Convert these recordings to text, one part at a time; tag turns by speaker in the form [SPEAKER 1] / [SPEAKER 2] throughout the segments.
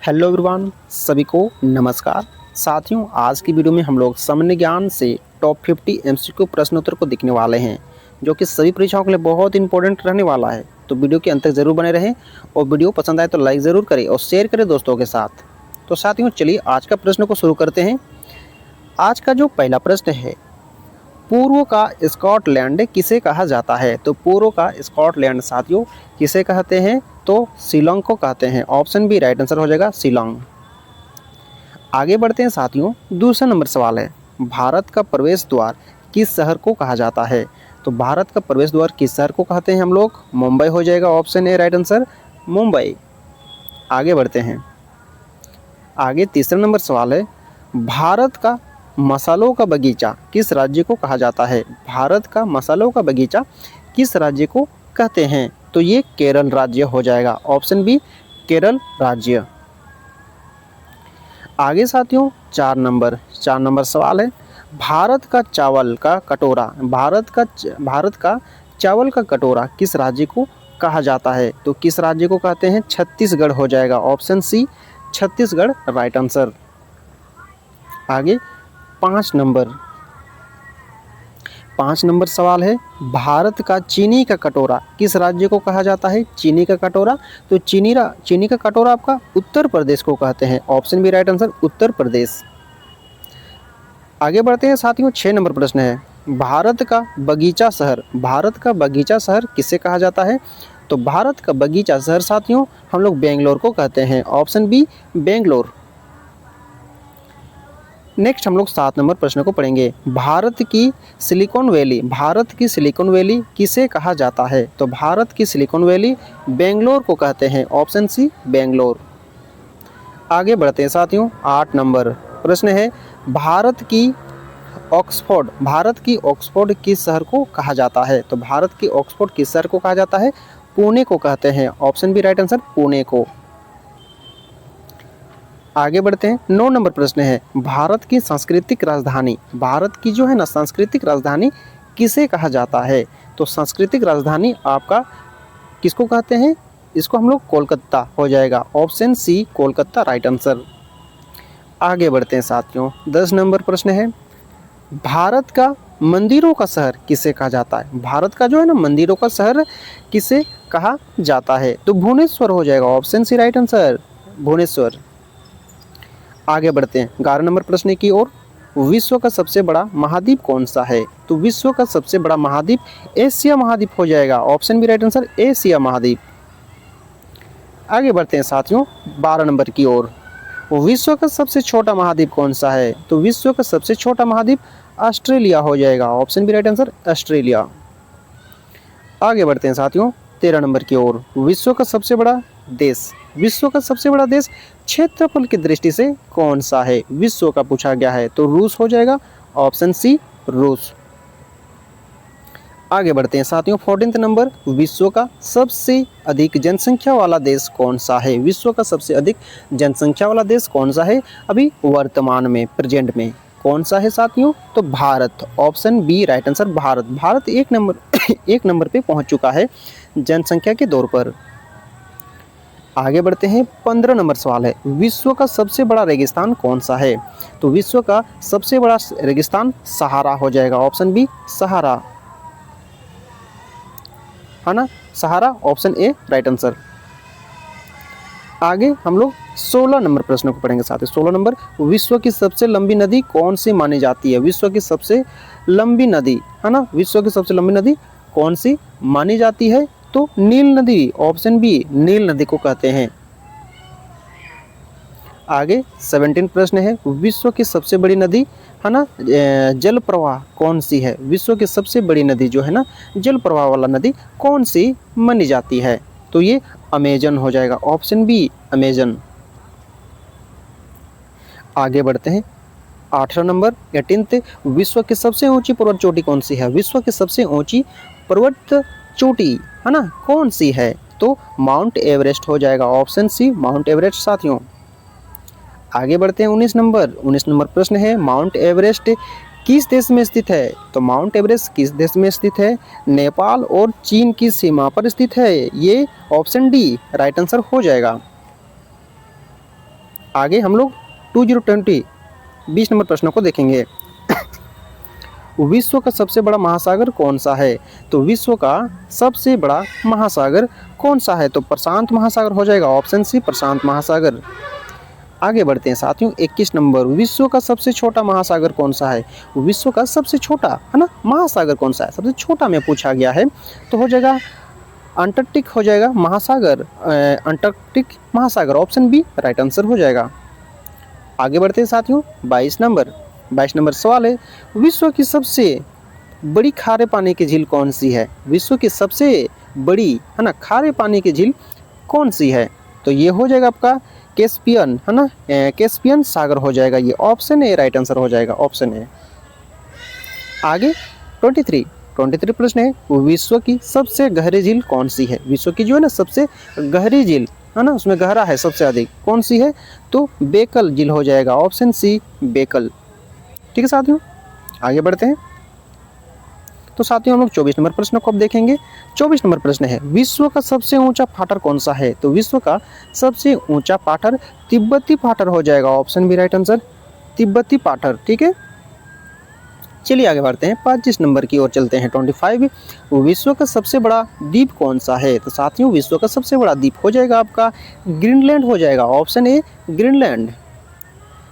[SPEAKER 1] Hello everyone, सभी को नमस्कार। साथियों, आज की वीडियो में हम लोग सामान्य ज्ञान से टॉप 50 एमसीक्यू प्रश्न उत्तर को देखने वाले हैं, जो कि सभी परीक्षाओं के लिए बहुत इंपॉर्टेंट रहने वाला है। तो वीडियो के अंत तक जरूर बने रहें और वीडियो पसंद आए तो लाइक ज़रूर करें और शेयर करें दोस्तों के साथ। तो साथियों, चलिए आज का प्रश्न को शुरू करते हैं। आज का जो पहला प्रश्न है, पूर्व का स्कॉटलैंड किसे कहा जाता है? तो पूर्व का स्कॉटलैंड साथियों किसे कहते हैं? तो शिलोंग को कहते हैं। ऑप्शन बी राइट आंसर हो जाएगा, शिलोंग। आगे बढ़ते हैं साथियों, दूसरा नंबर सवाल है, भारत का प्रवेश द्वार किस शहर को कहा जाता है? तो भारत का प्रवेश द्वार किस शहर को कहते हैं हम लोग? मुंबई हो जाएगा। Option A right answer, Mumbai. आगे बढ़ते हैं। आगे तीसरा नंबर सवाल है, भारत का मसालों का बगीचा किस राज्य को कहा जाता है? भारत का मसालों का बगीचा किस राज्य को कहते हैं? तो ये केरल राज्य हो जाएगा। ऑप्शन बी केरल राज्य। आगे साथियों चार नंबर सवाल है, भारत का चावल का कटोरा चावल का कटोरा किस राज्य को कहा जाता है? तो किस राज्य को कहते हैं? छत्तीसगढ़ हो जाएगा। Option C Chhattisgarh right answer. आगे पाँच नंबर सवाल है, भारत का चीनी का कटोरा किस राज्य को कहा जाता है? चीनी का कटोरा, तो चीनी का कटोरा आपका उत्तर प्रदेश को कहते हैं। Option B right answer, Uttar Pradesh. आगे बढ़ते हैं साथियों, 6 नंबर प्रश्न है, भारत का बगीचा शहर किसे कहा जाता है? तो भारत का बगीचा शहर साथियों हम लोग बेंगलोर को कहते हैं। Option B Bangalore. नेक्स्ट हम लोग 7 नंबर प्रश्न को पढ़ेंगे, भारत की सिलिकॉन वैली किसे कहा जाता है? तो भारत की सिलिकॉन वैली बेंगलोर को कहते हैं। Option C Bangalore. आगे बढ़ते हैं साथियों, 8 नंबर प्रश्न है, भारत की ऑक्सफोर्ड किस शहर को कहा जाता है? तो भारत की ऑक्सफोर्ड किस शहर को कहा जाता है? पुणे को कहते हैं। Option B right answer, Pune को। आगे बढ़ते हैं, 9 नंबर प्रश्न है, भारत की सांस्कृतिक राजधानी किसे कहा जाता है? तो सांस्कृतिक राजधानी आपका किसको कहते हैं? इसको हम लोग कोलकाता हो जाएगा। Option C Kolkata right answer. आगे बढ़ते हैं साथियों, 10 नंबर प्रश्न है, भारत का मंदिरों का शहर किसे कहा जाता है? भारत का जो है ना मंदिरों का शहर किसे कहा जाता है? तो भुवनेश्वर हो जाएगा। Option C right answer, Bhubaneswar. आगे बढ़ते हैं 11 नंबर प्रश्न की ओर, विश्व का सबसे बड़ा महाद्वीप कौन सा है? तो विश्व का सबसे बड़ा महाद्वीप एशिया महाद्वीप हो जाएगा। Option B right answer, Asia महाद्वीप। आगे बढ़ते हैं साथियों 12 नंबर की ओर, विश्व का सबसे छोटा महाद्वीप कौन सा है? तो विश्व का सबसे छोटा महाद्वीप ऑस्ट्रेलिया हो जाएगा। Option B right answer, Australia. आगे बढ़ते हैं साथियों 13 नंबर की ओर, विश्व का सबसे बड़ा देश क्षेत्रफल की दृष्टि से कौन सा है? विश्व का पूछा गया है तो रूस हो जाएगा। ऑप्शन सी रूस। आगे बढ़ते हैं साथियों 14 नंबर, विश्व का सबसे अधिक जनसंख्या वाला देश कौन सा है? विश्व का सबसे अधिक जनसंख्या वाला देश कौन सा है अभी वर्तमान में, प्रेजेंट में? कौन सा है साथियों? तो Bharat. Option B right answer, Bharat एक नंबर पे पहुंच चुका है जनसंख्या के दौर पर। आगे बढ़ते हैं 15 नंबर सवाल है, विश्व का सबसे बड़ा रेगिस्तान कौन सा है? तो विश्व का सबसे बड़ा रेगिस्तान सहारा हो जाएगा। ऑप्शन बी सहारा है ना, Sahara. Option A right answer. आगे हम लोग 16 नंबर प्रश्न को पढ़ेंगे साथ ही। 16 नंबर, विश्व की सबसे लंबी नदी कौन सी मानी जाती है? विश्व की सबसे लंबी नदी है ना, विश्व की सबसे लंबी नदी कौन सी मानी जाती है? तो नील नदी। ऑप्शन बी नील नदी को कहते हैं। आगे 17 प्रश्न है, विश्व की सबसे बड़ी नदी है ना जल प्रवाह कौन सी है? विश्व की सबसे बड़ी नदी जो है ना जल प्रवाह वाला नदी कौन सी मानी जाती है? तो ये अमेजन हो जाएगा। Option B Amazon. आगे बढ़ते हैं 18 नंबर 18, विश्व की सबसे ऊंची पर्वत चोटी कौन सी है? विश्व की सबसे ऊंची पर्वत चोटी है ना कौन सी है? तो माउंट एवरेस्ट हो जाएगा। ऑप्शन सी माउंट एवरेस्ट साथियों। आगे बढ़ते हैं 19 नंबर प्रश्न है, माउंट एवरेस्ट किस देश में स्थित है? तो माउंट एवरेस्ट किस देश में स्थित है? नेपाल और चीन की सीमा पर स्थित है। ये ऑप्शन डी राइट आंसर हो जाएगा। आगे हम लोग 2020 20 नंबर प्रश्नों को देखेंगे। विश्व का सबसे बड़ा महासागर कौन सा है? तो विश्व का सबसे बड़ा महासागर कौन सा है? तो प्रशांत महासागर हो जाएगा, ऑप्शन सी प्रशांत महासागर। आगे बढ़ते हैं साथियों, 21 नंबर, विश्व का सबसे छोटा महासागर कौन सा है? विश्व का सबसे छोटा है ना महासागर कौन सा है? सबसे छोटा में पूछा गया है तो हो जाएगा अंटार्कटिक हो जाएगा महासागर, अंटार्कटिक महासागर, ऑप्शन बी राइट आंसर हो जाएगा। आगे बढ़ते हैं साथियों, 22 नंबर सवाल है, विश्व की सबसे बड़ी खारे पानी की झील कौन सी है? विश्व की सबसे बड़ी है ना खारे पानी की झील कौन सी है? तो ये हो जाएगा आपका कैस्पियन है ना, कैस्पियन सागर हो जाएगा, ये ऑप्शन ए राइट आंसर हो जाएगा, ऑप्शन ए। आगे 23 प्रश्न है, विश्व की सबसे गहरी झील कौन सी है? विश्व की जो है ना सबसे गहरी झील है ना, उसमें गहरा है सबसे अधिक, कौन सी है? तो बेकल झील हो जाएगा, ऑप्शन सी बेकल। ठीक है साथियों, आगे बढ़ते हैं। तो साथियों हम लोग 24 नंबर प्रश्न को अब देखेंगे। 24 नंबर प्रश्न है, विश्व का सबसे ऊंचा पठार कौन सा है? तो विश्व का सबसे ऊंचा पठार तिब्बती पठार हो जाएगा, ऑप्शन बी राइट आंसर, तिब्बती पठार। ठीक है, चलिए आगे बढ़ते हैं, 25 नंबर की ओर चलते हैं। 25, विश्व का सबसे बड़ा द्वीप कौन सा है? तो साथियों विश्व का सबसे बड़ा द्वीप हो जाएगा आपका ग्रीनलैंड हो जाएगा, ऑप्शन ए ग्रीनलैंड।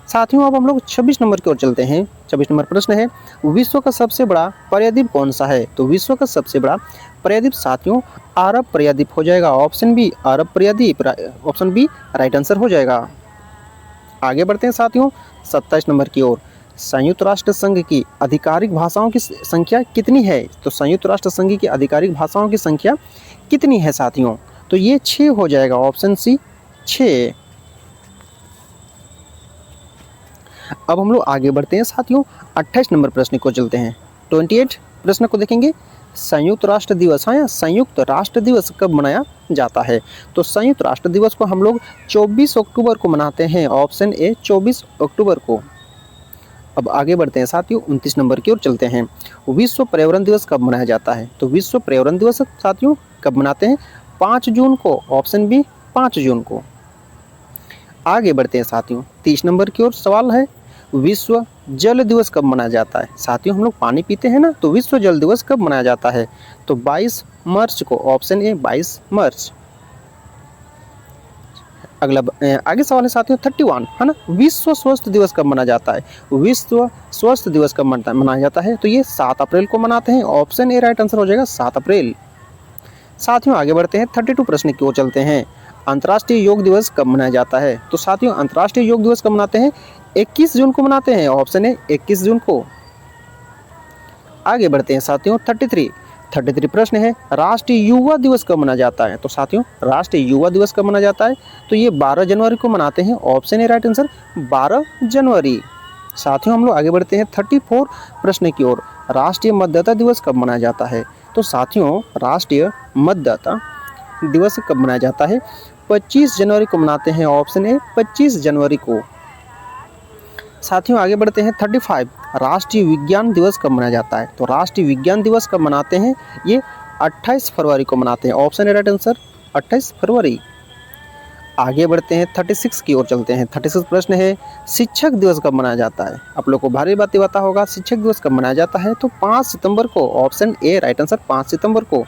[SPEAKER 1] साथियों अब हम लोग 26 नंबर की ओर चलते हैं। 26 नंबर प्रश्न है, विश्व का सबसे बड़ा प्रायद्वीप कौन सा है? तो विश्व का सबसे बड़ा प्रायद्वीप साथियों अरब प्रायद्वीप हो जाएगा, ऑप्शन बी अरब प्रायद्वीप, ऑप्शन बी राइट आंसर हो जाएगा। आगे बढ़ते हैं साथियों 27 नंबर की ओर, संयुक्त राष्ट्र संघ की आधिकारिक भाषाओं की संख्या कितनी है? तो संयुक्त राष्ट्र संघ की आधिकारिक भाषाओं की संख्या कितनी है साथियों? तो ये 6 हो जाएगा, ऑप्शन सी 6। अब हम लोग आगे बढ़ते हैं साथियों 28 नंबर प्रश्न को चलते हैं। 28 प्रश्न को देखेंगे, संयुक्त राष्ट्र दिवस है, संयुक्त राष्ट्र दिवस कब मनाया जाता है? तो संयुक्त राष्ट्र दिवस को हम लोग 24 अक्टूबर को मनाते हैं, ऑप्शन ए 24 अक्टूबर को। अब आगे बढ़ते हैं साथियों 29 नंबर की ओर चलते हैं, विश्व पर्यावरण दिवस कब मनाया जाता है? तो विश्व पर्यावरण दिवस साथियों कब मनाते हैं? 5 जून को, ऑप्शन बी 5 जून को। आगे बढ़ते हैं साथियों 30 नंबर की ओर सवाल है, विश्व जल दिवस कब मनाया जाता है? साथियों हम लोग पानी पीते हैं ना, तो विश्व जल दिवस कब मनाया जाता है? तो 22 मार्च को, ऑप्शन ए 22 मार्च। अगला आगे सवाल है साथियों 31 है ना, विश्व स्वास्थ्य दिवस कब मनाया जाता है? विश्व स्वास्थ्य दिवस कब मनाया जाता है? तो ये 7 अप्रैल को मनाते हैं, ऑप्शन ए राइट आंसर हो जाएगा 7 अप्रैल। साथियों आगे बढ़ते हैं 32 प्रश्न की ओर चलते हैं, अंतर्राष्ट्रीय योग दिवस कब मनाया जाता है? तो साथियों अंतर्राष्ट्रीय योग दिवस कब मनाते हैं? 21 जून को मनाते हैं, ऑप्शन है 21 जून को। आगे बढ़ते हैं साथियों 33 प्रश्न है, राष्ट्रीय युवा दिवस कब मनाया जाता है? तो साथियों राष्ट्रीय युवा दिवस कब मनाया जाता है? तो ये 12 जनवरी को मनाते हैं, ऑप्शन है राइट आंसर 12 जनवरी। साथियों हम लोग आगे बढ़ते हैं 34 प्रश्न की ओर, राष्ट्रीय मतदाता दिवस कब मनाया जाता है? तो साथियों राष्ट्रीय मतदाता दिवस कब मनाया जाता है? 25 जनवरी को मनाते हैं, ऑप्शन है 25 जनवरी को। साथियों आगे बढ़ते हैं 35, राष्ट्रीय विज्ञान दिवस कब मनाया जाता है? तो राष्ट्रीय विज्ञान दिवस कब मनाते हैं? ये 28 फरवरी को मनाते हैं, ऑप्शन है राइट आंसर 28 फरवरी। आगे बढ़ते हैं 36 की ओर चलते हैं। 36 प्रश्न है, शिक्षक दिवस कब मनाया जाता है? आप लोग को भारी बात ही पता होगा, शिक्षक दिवस कब मनाया जाता है? तो 5 सितंबर को, ऑप्शन ए राइट आंसर 5 सितंबर को।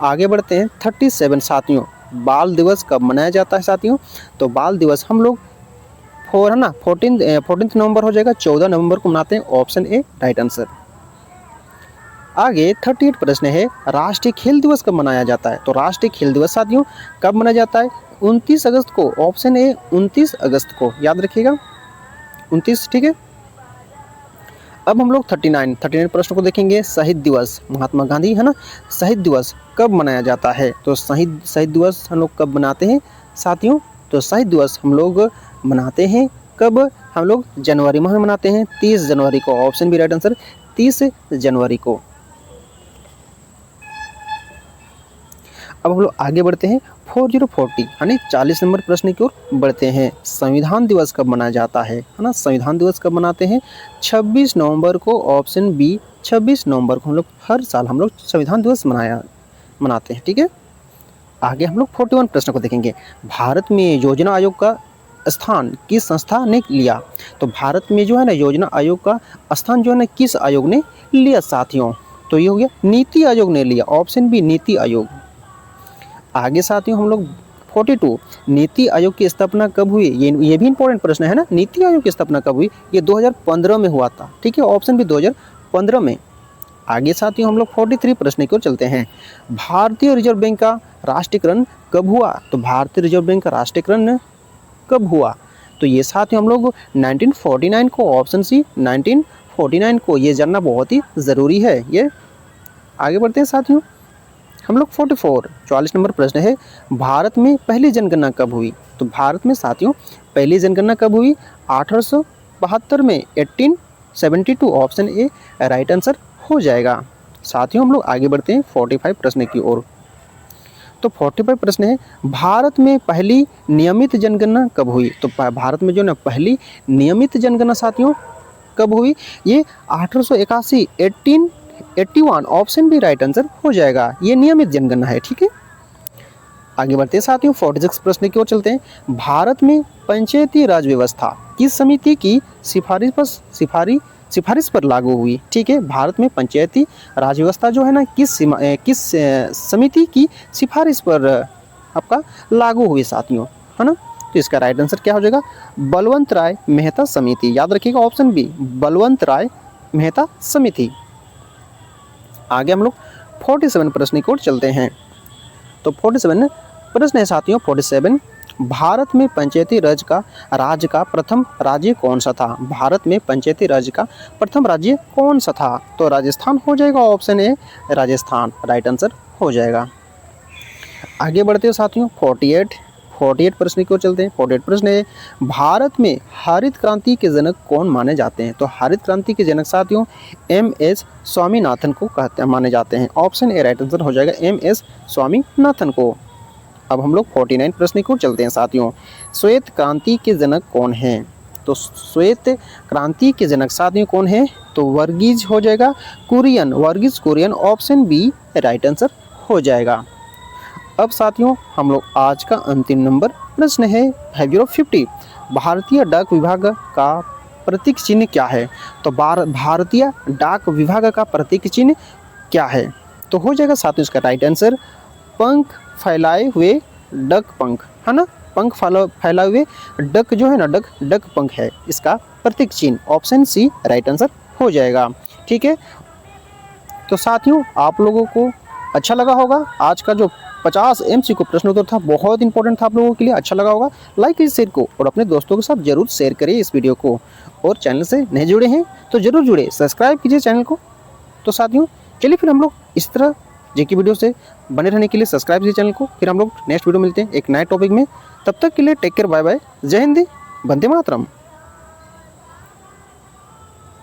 [SPEAKER 1] आगे बढ़ते हैं 37 साथियों, बाल दिवस कब मनाया जाता है साथियों? तो बाल दिवस हम लोग 14 नवंबर हो जाएगा, 14 नवंबर को मनाते हैं, ऑप्शन ए राइट आंसर। आगे 38 प्रश्न है, राष्ट्रीय खेल दिवस कब मनाया जाता है? तो राष्ट्रीय खेल दिवस साथियों कब मनाया जाता है? 29 अगस्त को, ऑप्शन ए 29 अगस्त को, याद रखिएगा 29। ठीक है, अब हम लोग 39 प्रश्न को देखेंगे, शहीद दिवस, महात्मा गांधी है ना, शहीद दिवस कब मनाया जाता है? तो शहीद दिवस हम लोग कब मनाते हैं साथियों? तो शहीद दिवस हम लोग मनाते हैं कब? हम लोग जनवरी माह में मनाते हैं, 30 जनवरी को, ऑप्शन बी राइट आंसर 30 जनवरी को। अब हम लोग आगे बढ़ते हैं 40 यानी 40 नंबर प्रश्न की ओर बढ़ते हैं, संविधान दिवस कब मनाया जाता है ना? संविधान दिवस कब मनाते हैं? 26 नवंबर को, ऑप्शन बी 26 नवंबर को। हम लोग हर साल हम लोग संविधान दिवस मनाते हैं। ठीक है, आगे हम लोग 41 प्रश्न को देखेंगे, भारत में योजना आयोग का स्थान किस संस्था ने लिया? तो भारत में जो है ना योजना आयोग का स्थान जो है ना किस आयोग ने लिया साथियों? तो ये हो गया नीति आयोग ने लिया, ऑप्शन बी नीति आयोग। आगे साथियों हम लोग 42 नीति आयोग की स्थापना कब हुई? ये भी इंपॉर्टेंट प्रश्न है ना, नीति आयोग की स्थापना कब हुई? ये 2015 में हुआ था, ठीक है, ऑप्शन बी 2015 में। आगे साथियों हम लोग 43 प्रश्न की ओर चलते हैं। भारतीय रिजर्व बैंक का राष्ट्रीयकरण कब हुआ? तो भारतीय रिजर्व बैंक का राष्ट्रीयकरण कब हुआ? तो ये साथियों हम लोग 1949 को, ऑप्शन सी 1949 को, ये जानना बहुत ही ज़रूरी है। ये आगे बढ़ते हैं साथियों हम लोग 44 नंबर प्रश्न है, भारत में पहली जनगणना कब हुई? तो भारत में साथियों पहली जनगणना कब हुई? 1872 में, 1872, ऑप्शन ए राइट आंसर हो जाएगा। साथियों हम लोग आगे बढ़ते हैं 45 प्रश्न की ओर। तो 45 प्रश्न है, भारत में पहली नियमित जनगणना कब हुई? तो भारत में जो ना पहली नियमित जनगणना साथियों कब हुई? ये 1881, 1881, ऑप्शन भी राइट आंसर हो जाएगा। ये नियमित जनगणना है, ठीक है। आगे बढ़ते हैं साथियों 46 प्रश्न की ओर चलते हैं। भारत में पंचायती राज व्यवस्था किस समिति की सिफारिश पर लागू हुई? ठीक है, भारत में पंचायती राज व्यवस्था जो है ना किस समिति की सिफारिश पर आपका लागू हुई साथियों, है ना? तो इसका राइट आंसर क्या हो जाएगा? बलवंत राय मेहता समिति। याद रखिएगा ऑप्शन बी बलवंत राय मेहता समिति। आगे हम लोग 47 प्रश्न की ओर चलते हैं। तो 47 प्रश्न है साथियों 47, भारत में पंचायती राज का प्रथम राज्य कौन सा था? भारत में पंचायती राज का प्रथम राज्य कौन सा था? तो राजस्थान हो जाएगा, option A Rajasthan right answer हो जाएगा। आगे बढ़ते हैं साथियों 48 प्रश्न की ओर चलते हैं। 48 प्रश्न है, भारत में हरित क्रांति के जनक कौन माने जाते हैं? तो हरित क्रांति के जनक साथियों MS स्वामीनाथन को माने जाते हैं, ऑप्शन ए राइट आंसर हो जाएगा MS स्वामीनाथन को। अब हम लोग 49 प्रश्न की ओर चलते हैं साथियों। श्वेत क्रांति के जनक कौन हैं? तो श्वेत क्रांति के जनक साथियों कौन है? तो वर्गीज हो जाएगा Kurien, option B right answer हो जाएगा। अब साथियों हम लोग आज का अंतिम नंबर प्रश्न है 50, भारतीय डाक विभाग का प्रतीक चिन्ह क्या है? तो भारतीय डाक विभाग का प्रतीक चिन्ह क्या है? तो हो जाएगा साथियों इसका राइट आंसर पंख फैलाए हुए डक पंख, है ना? पंख फैलाए हुए डक जो है ना, डक पंख है इसका प्रतीक चिन्ह, ऑप्शन सी राइट आंसर हो जाएगा, ठीक है। तो साथियों आप लोगों को अच्छा लगा होगा आज का जो 50 MCQ प्रश्न उत्तर था, बहुत इंपॉर्टेंट था आप लोगों के लिए, अच्छा लगा होगा। लाइक कीजिए शेयर को और अपने दोस्तों के साथ जरूर शेयर करिए इस वीडियो को। और चैनल से नहीं जुड़े हैं तो जरूर जुड़े, सब्सक्राइब कीजिए चैनल को। तो साथियों चलिए फिर हम लोग इस तरह जेके वीडियो से बने रहने के लिए सब्सक्राइब कीजिए चैनल को। फिर हम लोग नेक्स्ट वीडियो मिलते हैं एक नए टॉपिक में, तब तक के लिए टेक केयर, बाय बाय, जय हिंद, वंदे मातरम।